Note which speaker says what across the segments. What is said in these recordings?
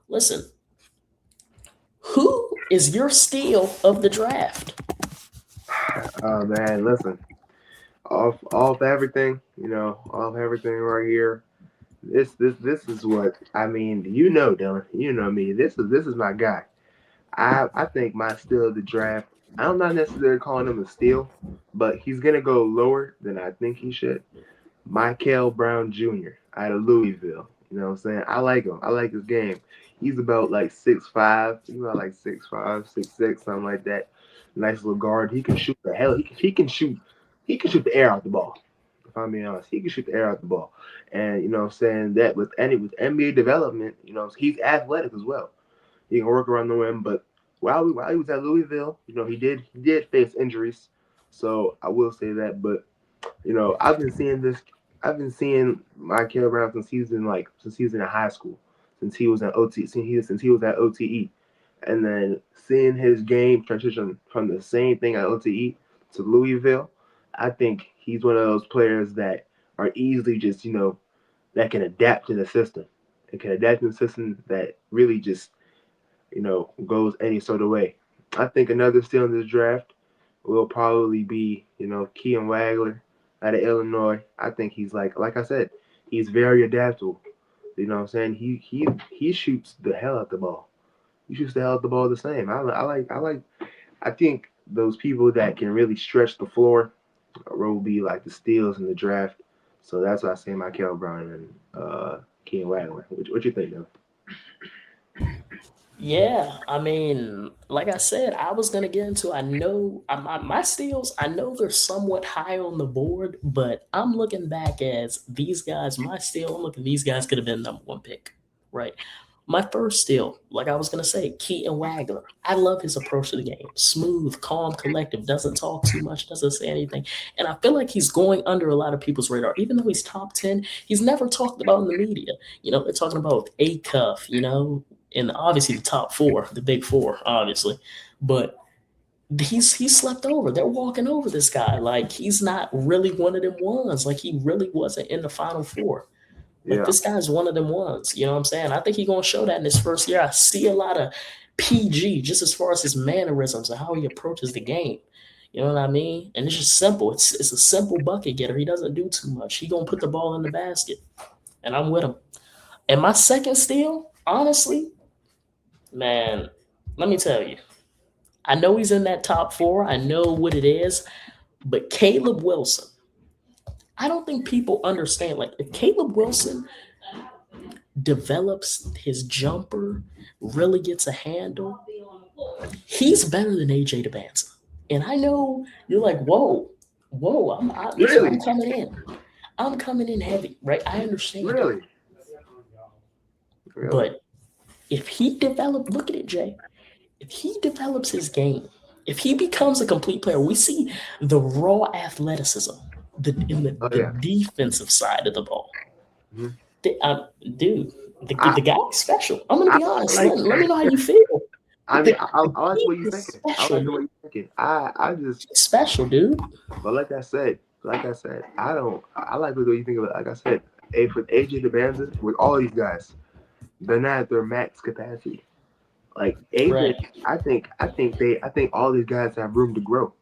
Speaker 1: Listen, who is your steal of the draft?
Speaker 2: Oh man, listen. Off everything, off everything right here. This is what I mean. Dylan. You know me. This is my guy. I think my steal of the draft. I'm not necessarily calling him a steal, but he's gonna go lower than I think he should. Michael Brown Jr. out of Louisville. You know what I'm saying? I like him. I like his game. He's about like 6'5". He's about like 6'5", 6'6", something like that. Nice little guard. He can shoot the hell. He can shoot. He can shoot the air out the ball. If I'm being honest, he can shoot the air out the ball. And you know what I'm saying, that with NBA development, he's athletic as well. He can work around the rim. But while he was at Louisville, he did face injuries. So I will say that. But I've been seeing this. I've been seeing Michael Brown since he was in high school, since he was at since he was at OTE, and then seeing his game transition from the same thing at OTE to Louisville. I think he's one of those players that are easily just that can adapt to the system. It can adapt to the system that really just goes any sort of way. I think another steal in this draft will probably be, Kean Wagler out of Illinois. I think he's like I said, he's very adaptable. You know what I'm saying? He shoots the hell out the ball. He shoots the hell out the ball the same. I think those people that can really stretch the floor will be like the steals in the draft. So that's why I say Michael Brown and Kean Wagler. What you think, though?
Speaker 1: Yeah, I mean, like I said, I was gonna get into. I know my steals. I know they're somewhat high on the board, but I'm looking back as these guys. My steal. I'm looking. These guys could have been number one pick, right? My first steal, like I was gonna say, Keaton Wagler. I love his approach to the game. Smooth, calm, collective. Doesn't talk too much. Doesn't say anything. And I feel like he's going under a lot of people's radar. Even though he's top 10, he's never talked about in the media. They're talking about A Cuff. And obviously the top four, the big four, obviously. But he's slept over. They're walking over this guy. Like he's not really one of them ones. Like he really wasn't in the final four. Like
Speaker 2: Yeah,
Speaker 1: this guy's one of them ones. You know what I'm saying? I think he's gonna show that in his first year. I see a lot of PG just as far as his mannerisms and how he approaches the game. You know what I mean? And it's just simple. It's a simple bucket getter. He doesn't do too much. He gonna put the ball in the basket. And I'm with him. And my second steal, honestly, man, let me tell you. I know he's in that top four. I know what it is, but Caleb Wilson. I don't think people understand. Like, if Caleb Wilson develops his jumper, really gets a handle, he's better than AJ DeBanza. And I know you're like, whoa, whoa. Listen, I'm
Speaker 2: really,
Speaker 1: coming in. I'm coming in heavy, right? I understand it.
Speaker 2: really, really.
Speaker 1: But if he develop, look at it, Jay. If he develops his game, if he becomes a complete player, we see the raw athleticism,
Speaker 2: Oh
Speaker 1: the
Speaker 2: yeah.
Speaker 1: defensive side of the ball.
Speaker 2: Mhm.
Speaker 1: The, dude,
Speaker 2: I
Speaker 1: the guy's special. I'm gonna
Speaker 2: I
Speaker 1: be honest.
Speaker 2: like.
Speaker 1: Let me know how you feel.
Speaker 2: I mean, I like the
Speaker 1: He
Speaker 2: way you're
Speaker 1: is
Speaker 2: thinking. I
Speaker 1: special,
Speaker 2: like the
Speaker 1: man.
Speaker 2: way you're thinking. I just,
Speaker 1: He's special, dude.
Speaker 2: but like I said, I don't. I like the way you think of it. Like I said, with AJ DeBanza, with all these guys, they're not at their max capacity. Like AJ,
Speaker 1: Right.
Speaker 2: I think all these guys have room to grow.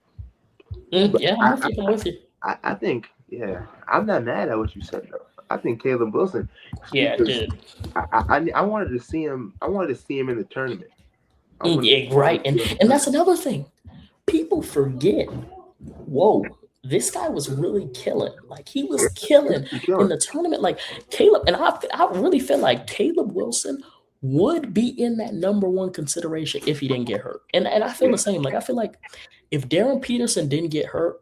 Speaker 2: But
Speaker 1: Yeah, I'm with you. I'm with you.
Speaker 2: I think, yeah, I'm not mad at what you said though. I think Caleb Wilson,
Speaker 1: Yeah,
Speaker 2: because
Speaker 1: dude.
Speaker 2: I wanted to see him. I wanted to see him in the tournament. I wanted
Speaker 1: Yeah,
Speaker 2: to
Speaker 1: right.
Speaker 2: see
Speaker 1: And
Speaker 2: him in the
Speaker 1: and that's
Speaker 2: tournament.
Speaker 1: another thing. People forget. Whoa, this guy was really killing. Like he was killing
Speaker 2: He's
Speaker 1: in
Speaker 2: killing.
Speaker 1: the tournament. Like Caleb, and I really feel like Caleb Wilson would be in that number one consideration if he didn't get hurt. And I feel
Speaker 2: Yeah.
Speaker 1: the same. Like I feel like if Darren Peterson didn't get hurt,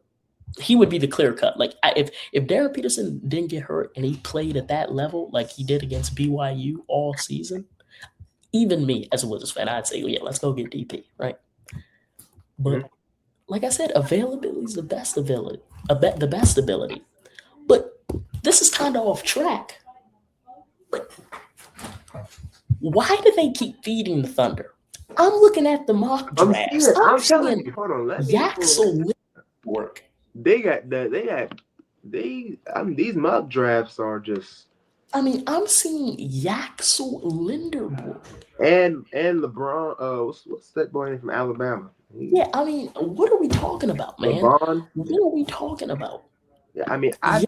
Speaker 1: he would be the clear cut. Like if Darren Peterson didn't get hurt and he played at that level like he did against BYU all season, even me as a Wizards fan, I'd say, yeah, let's go get DP, right?
Speaker 2: Mhm.
Speaker 1: But like I said, availability is the best ability, the best ability. But this is kind of off track. But why do they keep feeding the Thunder? I'm looking at the mock
Speaker 2: I'm seeing
Speaker 1: drafts.
Speaker 2: it.
Speaker 1: I'm
Speaker 2: I'm telling
Speaker 1: seeing
Speaker 2: you. Hold on. Let me pull it.
Speaker 1: Yaxel work.
Speaker 2: They got the. They got. They. I mean, these mock drafts are just.
Speaker 1: I mean, I'm seeing Yaxel Linderborg.
Speaker 2: And LeBron. What's that boy name from Alabama?
Speaker 1: Yeah, I mean, what are we talking about, man?
Speaker 2: LeBron.
Speaker 1: What are we talking about?
Speaker 2: Yeah, I mean,
Speaker 1: Yaxel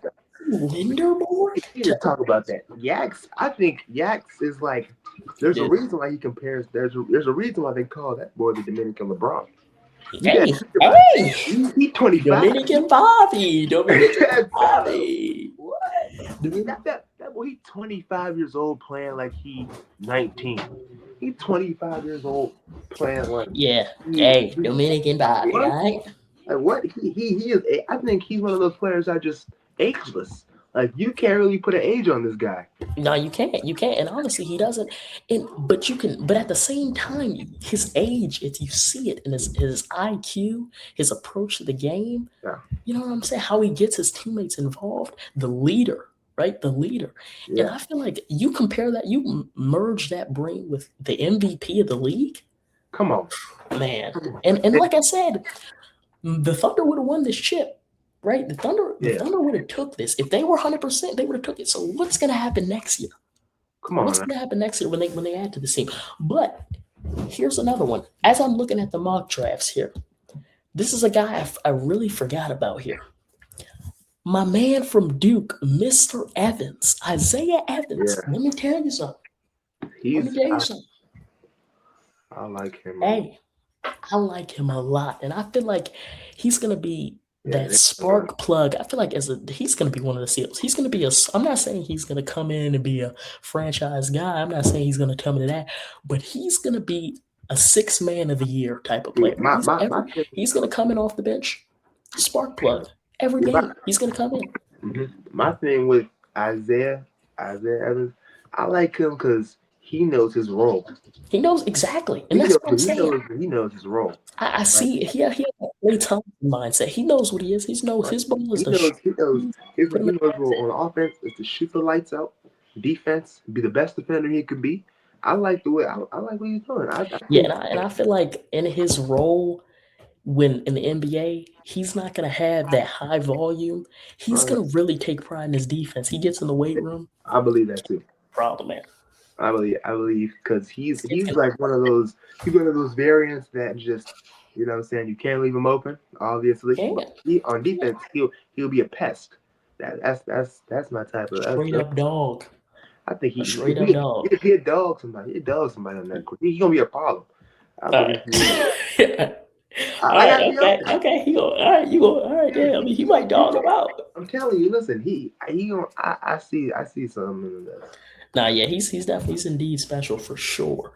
Speaker 1: Linderborg?
Speaker 2: we need to talk about that. Yaks. I think Yaks is like. There's a
Speaker 1: Dude,
Speaker 2: reason why he compares. There's a reason why they call that boy the Dominican LeBron. You got to
Speaker 1: hey,
Speaker 2: think about
Speaker 1: hey,
Speaker 2: it. He 25.
Speaker 1: Dominican Bobby, Dominican
Speaker 2: So,
Speaker 1: Bobby.
Speaker 2: what?
Speaker 1: Domin-
Speaker 2: That boy, he 25 years old playing like he 19. He 25 years old playing like
Speaker 1: yeah, hey,
Speaker 2: he
Speaker 1: Dominican Bobby,
Speaker 2: what?
Speaker 1: all right?
Speaker 2: Like what? He is. I think he's one of those players that just ageless. Like you can't really put an age on this guy.
Speaker 1: No, you can't. You can't. And honestly, he doesn't. And but you can. But at the same time, his age, if you see it in his IQ, his approach to the game,
Speaker 2: Yeah,
Speaker 1: you know what I'm saying? How he gets his teammates involved, the leader, right? The leader. And
Speaker 2: yeah.
Speaker 1: I feel like you compare that, you merge that brain with the MVP of the league,
Speaker 2: Come on,
Speaker 1: man.
Speaker 2: come on.
Speaker 1: And like I said, the Thunder would have won this chip, right? The
Speaker 2: Yeah,
Speaker 1: Thunder would have took this. If they were 100%, they would have took it. So what's gonna happen next year?
Speaker 2: come on.
Speaker 1: What's
Speaker 2: Man.
Speaker 1: gonna happen next year when they add to the team? But here's another one. As I'm looking at the mock drafts here, this is a guy I really forgot about here. My man from Duke, Mr. Evans, Isaiah Evans.
Speaker 2: Yeah,
Speaker 1: Let me tell you something. Let me
Speaker 2: he's.
Speaker 1: tell you something.
Speaker 2: I like him a lot.
Speaker 1: Hey, I like him a lot, and I feel like he's gonna be
Speaker 2: Yeah,
Speaker 1: that spark plug. I feel like he's gonna be one of the seals. He's gonna be a. I'm not saying he's gonna come in and be a franchise guy. I'm not saying he's gonna come into that, but he's gonna be a six man of the year type of
Speaker 2: see,
Speaker 1: player.
Speaker 2: my thing.
Speaker 1: He's gonna come in off the bench, spark plug every
Speaker 2: Yeah,
Speaker 1: game. He's gonna come in.
Speaker 2: my thing with Isaiah Evans, I like him because he knows his role.
Speaker 1: He knows exactly, and that's what I'm saying.
Speaker 2: He knows his role.
Speaker 1: I
Speaker 2: Right,
Speaker 1: see. He has a Clay Thompson mindset. He knows what he is. He knows
Speaker 2: right.
Speaker 1: his ball is
Speaker 2: He
Speaker 1: to shoot.
Speaker 2: knows he knows his
Speaker 1: Put him
Speaker 2: he
Speaker 1: in.
Speaker 2: knows role on offense is to shoot the lights out. Defense, be the best defender he could be. I like the way I like what he's doing. I
Speaker 1: Yeah,
Speaker 2: think
Speaker 1: and I feel like in his role when in the NBA, he's not gonna have that high volume. He's
Speaker 2: uh,
Speaker 1: gonna really take pride in his defense. He gets in the weight room.
Speaker 2: I believe that too.
Speaker 1: Problem, man.
Speaker 2: I believe because
Speaker 1: It's
Speaker 2: he's
Speaker 1: gonna
Speaker 2: like he's one of those variants that just you know what I'm saying you can't leave him open obviously,
Speaker 1: can
Speaker 2: but on defense he'll be a pest. That's my type of
Speaker 1: straight up dog.
Speaker 2: I think
Speaker 1: A straight up dog.
Speaker 2: he'll dog somebody. He'll dog somebody on that court. He's gonna be a problem. I
Speaker 1: All
Speaker 2: believe
Speaker 1: right.
Speaker 2: he is.
Speaker 1: All
Speaker 2: I
Speaker 1: right,
Speaker 2: gotta be
Speaker 1: okay,
Speaker 2: honest.
Speaker 1: okay. He go, all right, you go, all right, yeah. I mean, he might dog him out.
Speaker 2: I'm telling you, listen, he gonna I see something in this.
Speaker 1: Nah, yeah, he's definitely he's indeed special for sure.